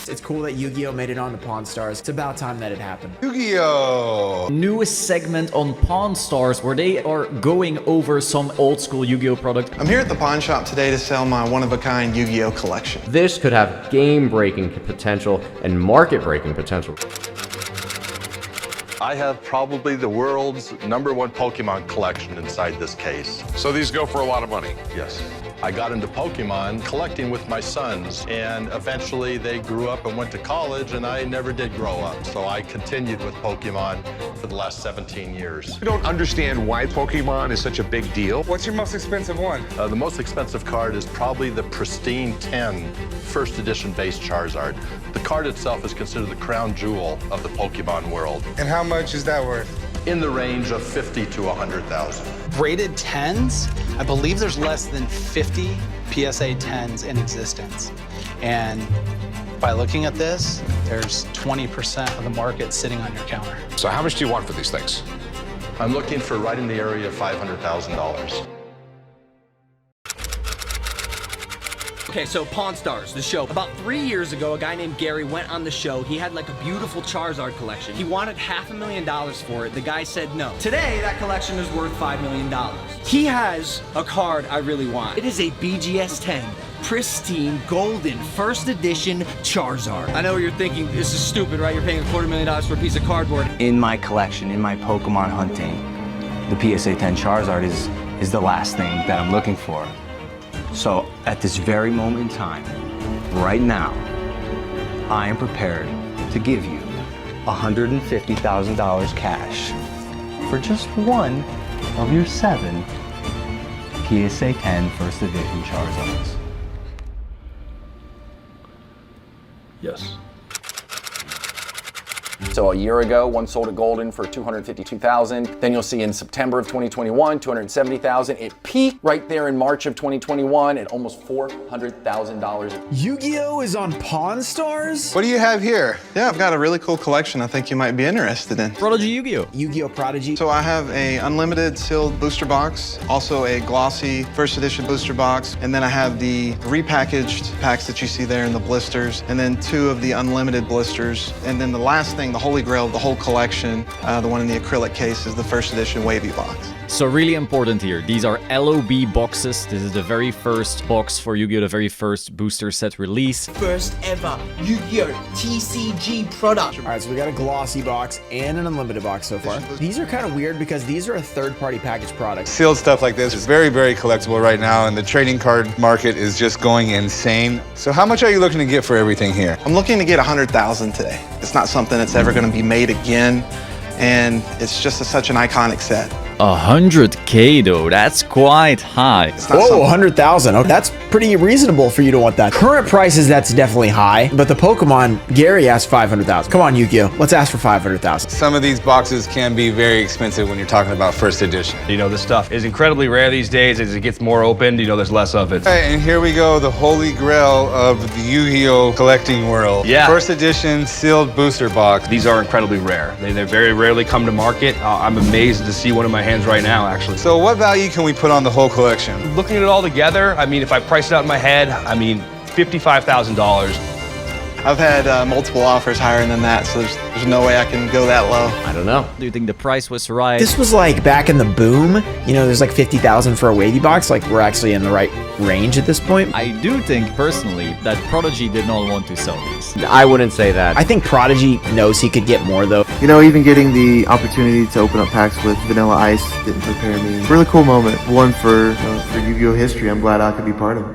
It's cool that Yu-Gi-Oh made it on the Pawn Stars. It's about time that it happened. Yu-Gi-Oh! Newest segment on Pawn Stars where they are going over some old school Yu-Gi-Oh product. I'm here at the pawn shop today to sell my one-of-a-kind Yu-Gi-Oh collection. This could have game-breaking potential and market-breaking potential. I have probably the world's #1 Pokemon collection inside this case. So these go for a lot of money? Yes. I got into Pokemon collecting with my sons, and eventually they grew up and went to college, and I never did grow up. So I continued with Pokemon for the last 17 years. You don't understand why Pokemon is such a big deal. What's your most expensive one? The most expensive card is probably the pristine 10 first edition base Charizard. The card itself is considered the crown jewel of the Pokemon world. And how much is that worth? In the range of 50 to 100,000. Rated 10s, I believe there's less than 50 PSA 10s in existence. And by looking at this, there's 20% of the market sitting on your counter. So how much do you want for these things? I'm looking for right in the area of $500,000. Okay, so Pawn Stars, the show. About 3 years ago, a guy named Gary went on the show. He had like a beautiful Charizard collection. He wanted $500,000 for it. The guy said no. Today, that collection is worth $5 million. He has a card I really want. It is a BGS 10. Pristine, golden, first edition Charizard. I know what you're thinking. This is stupid, right? You're paying $250,000 for a piece of cardboard. In my collection, in my Pokemon hunting, the PSA 10 Charizard is the last thing that I'm looking for. So at this very moment in time, right now, I am prepared to give you $150,000 cash for just one of your 7 PSA 10 first edition Charizards. Yes. So a year ago, one sold at Golden for $252,000. Then you'll see in September of 2021, $270,000. It peaked right there in March of 2021 at almost $400,000. Yu-Gi-Oh is on Pawn Stars? What do you have here? Yeah, I've got a really cool collection I think you might be interested in. Prodigy Yu-Gi-Oh! Yu-Gi-Oh Prodigy. So I have a unlimited sealed booster box, also a glossy first edition booster box, and then I have the repackaged packs that you see there in the blisters, and then 2 of the unlimited blisters, and then the last thing, the holy grail of the whole collection, the one in the acrylic case, is the first edition wavy box. So really important here, these are LOB boxes. This is the very first box for Yu-Gi-Oh! The very first booster set release. First ever Yu-Gi-Oh! TCG product. All right, so we got a glossy box and an unlimited box so far. These are kind of weird because these are a third-party packaged product. Sealed stuff like this is very, very collectible right now, and the trading card market is just going insane. So how much are you looking to get for everything here? I'm looking to get $100,000 today. It's not something that's ever going to be made again, and it's just such an iconic set. 100K though, that's quite high. Whoa, 100,000. Oh, that's pretty reasonable for you to want that. Current prices, that's definitely high, but the Pokemon, Gary asked 500,000. Come on, Yu-Gi-Oh, let's ask for 500,000. Some of these boxes can be very expensive when you're talking about first edition. You know, this stuff is incredibly rare these days. As it gets more opened, you know, there's less of it. Hey, and here we go, the holy grail of the Yu-Gi-Oh! Collecting world. Yeah. First edition sealed booster box. These are incredibly rare. They very rarely come to market. I'm amazed to see one in my hands right now, actually. So what value can we put on the whole collection? Looking at it all together, I mean, if I price it out in my head, I mean, $55,000. I've had multiple offers higher than that, so there's no way I can go that low. I don't know. Do you think the price was right? This was like back in the boom, you know, there's like 50,000 for a wavy box, like we're actually in the right range at this point. I do think personally that Prodigy did not want to sell these. I wouldn't say that. I think Prodigy knows he could get more though. You know, even getting the opportunity to open up packs with Vanilla Ice didn't prepare me. Really cool moment. One for Yu-Gi-Oh! History. I'm glad I could be part of it.